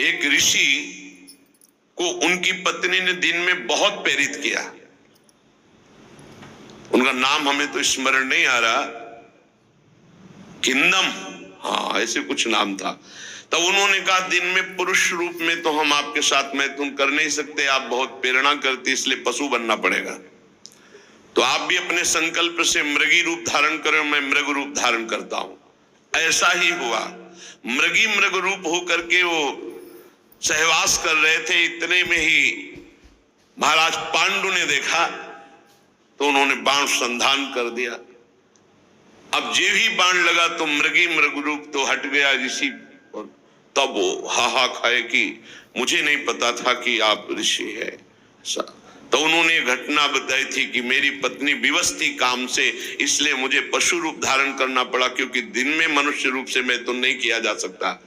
एक ऋषि को उनकी पत्नी ने दिन में बहुत प्रेरित किया। उनका नाम हमें तो स्मरण नहीं आ रहा, किंदम, हाँ ऐसे कुछ नाम था। तब उन्होंने कहा दिन में पुरुष रूप में तो हम आपके साथ मैथुन कर नहीं सकते, आप बहुत प्रेरणा करती, इसलिए पशु बनना पड़ेगा। तो आप भी अपने संकल्प से मृगी रूप धारण करें, मैं मृग रूप धारण करता हूं। ऐसा ही हुआ, मृग रूप होकर के वो सहवास कर रहे थे। इतने में ही महाराज पांडु ने देखा तो उन्होंने बाण संधान कर दिया। अब जे ही बाण लगा तो मृग रूप तो हट गया ऋषि। तब वो हा खाए कि मुझे नहीं पता था कि आप ऋषि है। तो उन्होंने घटना बताई थी कि मेरी पत्नी विवश थी काम से, इसलिए मुझे पशु रूप धारण करना पड़ा, क्योंकि दिन में मनुष्य रूप से मैं तो नहीं किया जा सकता।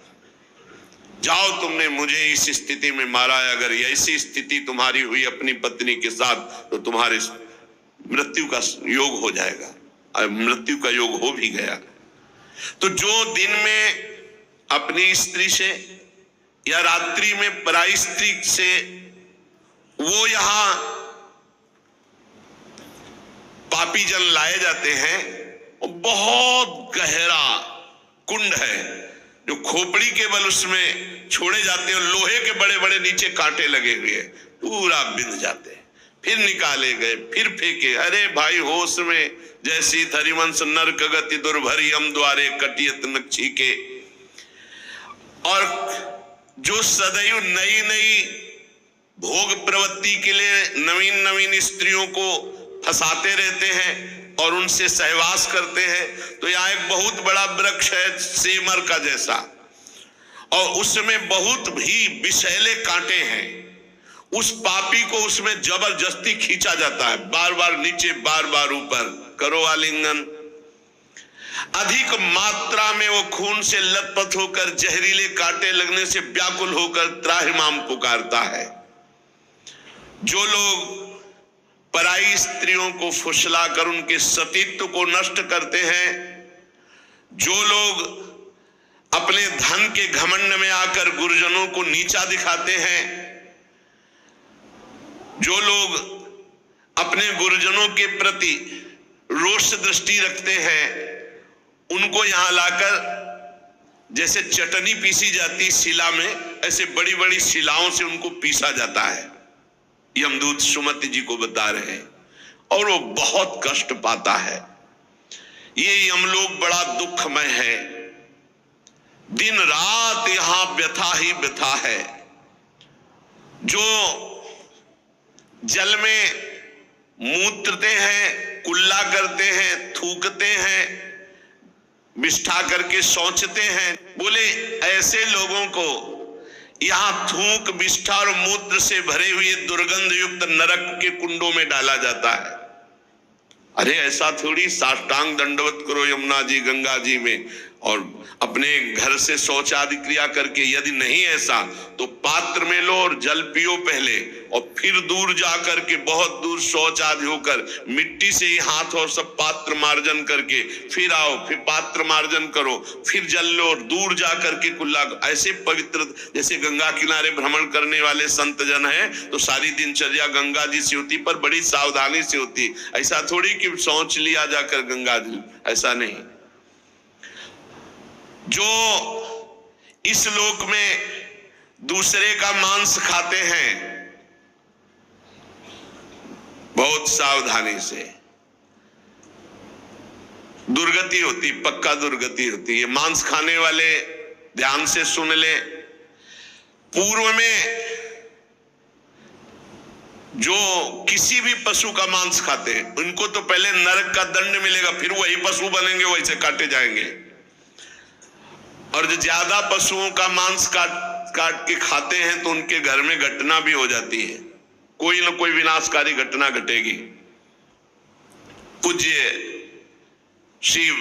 जाओ, तुमने मुझे इस स्थिति में मारा है, अगर ऐसी स्थिति तुम्हारी हुई अपनी पत्नी के साथ तो तुम्हारे मृत्यु का योग हो जाएगा। और मृत्यु का योग हो भी गया। तो जो दिन में अपनी स्त्री से या रात्रि में पराई स्त्री से, वो यहां पापी जन लाए जाते हैं। बहुत गहरा कुंड है जो खोपड़ी के बल उसमें छोड़े जाते हैं, लोहे के बड़े बड़े नीचे कांटे लगे हुए, पूरा बिंद जाते हैं, फिर निकाले गए, फिर फेंके। अरे भाई होश में, जैसी हरिवंश नरक गति दुर्भरी हम द्वारे कटियत नक्षी के। और जो सदैव नई नई भोग प्रवृत्ति के लिए नवीन नवीन स्त्रियों को फंसाते रहते हैं और उनसे सहवास करते हैं, तो यहाँ एक बहुत बड़ा वृक्ष है सेमर का जैसा, और उसमें बहुत भी विषैले कांटे हैं। उस पापी को उसमें जबरदस्ती खींचा जाता है, बार बार नीचे बार बार ऊपर, करो आलिंगन। अधिक मात्रा में वो खून से लथपथ होकर, जहरीले कांटे लगने से व्याकुल होकर त्राहिमाम पुकारता है। जो लोग पराई स्त्रियों को फुसलाकर उनके सतीत्व को नष्ट करते हैं, जो लोग अपने धन के घमंड में आकर गुरुजनों को नीचा दिखाते हैं, जो लोग अपने गुरुजनों के प्रति रोष दृष्टि रखते हैं, उनको यहां लाकर जैसे चटनी पीसी जाती शिला में, ऐसे बड़ी बड़ी शिलाओं से उनको पीसा जाता है। यमदूत सुमति जी को बता रहे हैं, और वो बहुत कष्ट पाता है। ये यमलोक बड़ा दुखमय है, दिन रात यहां व्यथा ही व्यथा है। जो जल में मूत्रते हैं, कुल्ला करते हैं, थूकते हैं, विष्ठा करके सोचते हैं, बोले ऐसे लोगों को यहां थूक, विष्ठा और मूत्र से भरे हुए दुर्गंध युक्त नरक के कुंडों में डाला जाता है। अरे ऐसा थोड़ी, साष्टांग दंडवत करो यमुना जी गंगा जी में, और अपने घर से शौच आदि क्रिया करके, यदि नहीं ऐसा तो पात्र में लो और जल पियो पहले, और फिर दूर जाकर के बहुत दूर शौच आदि होकर मिट्टी से ही हाथ और सब पात्र मार्जन करके फिर आओ, फिर पात्र मार्जन करो, फिर जल लो और दूर जाकर के कुल्ला। ऐसे पवित्र, जैसे गंगा किनारे भ्रमण करने वाले संत जन हैं तो सारी दिनचर्या गंगा जी से होती, पर बड़ी सावधानी से होती। ऐसा थोड़ी कि शौच लिया जाकर गंगा जी, ऐसा नहीं। जो इस लोक में दूसरे का मांस खाते हैं, बहुत सावधानी से दुर्गति होती, पक्का दुर्गति होती है। मांस खाने वाले ध्यान से सुन ले, पूर्व में जो किसी भी पशु का मांस खाते हैं उनको तो पहले नरक का दंड मिलेगा, फिर वही पशु बनेंगे, वैसे काटे जाएंगे। और जो ज्यादा पशुओं का मांस काट के खाते हैं तो उनके घर में घटना भी हो जाती है, कोई ना कोई विनाशकारी घटना घटेगी। पूज्य शिव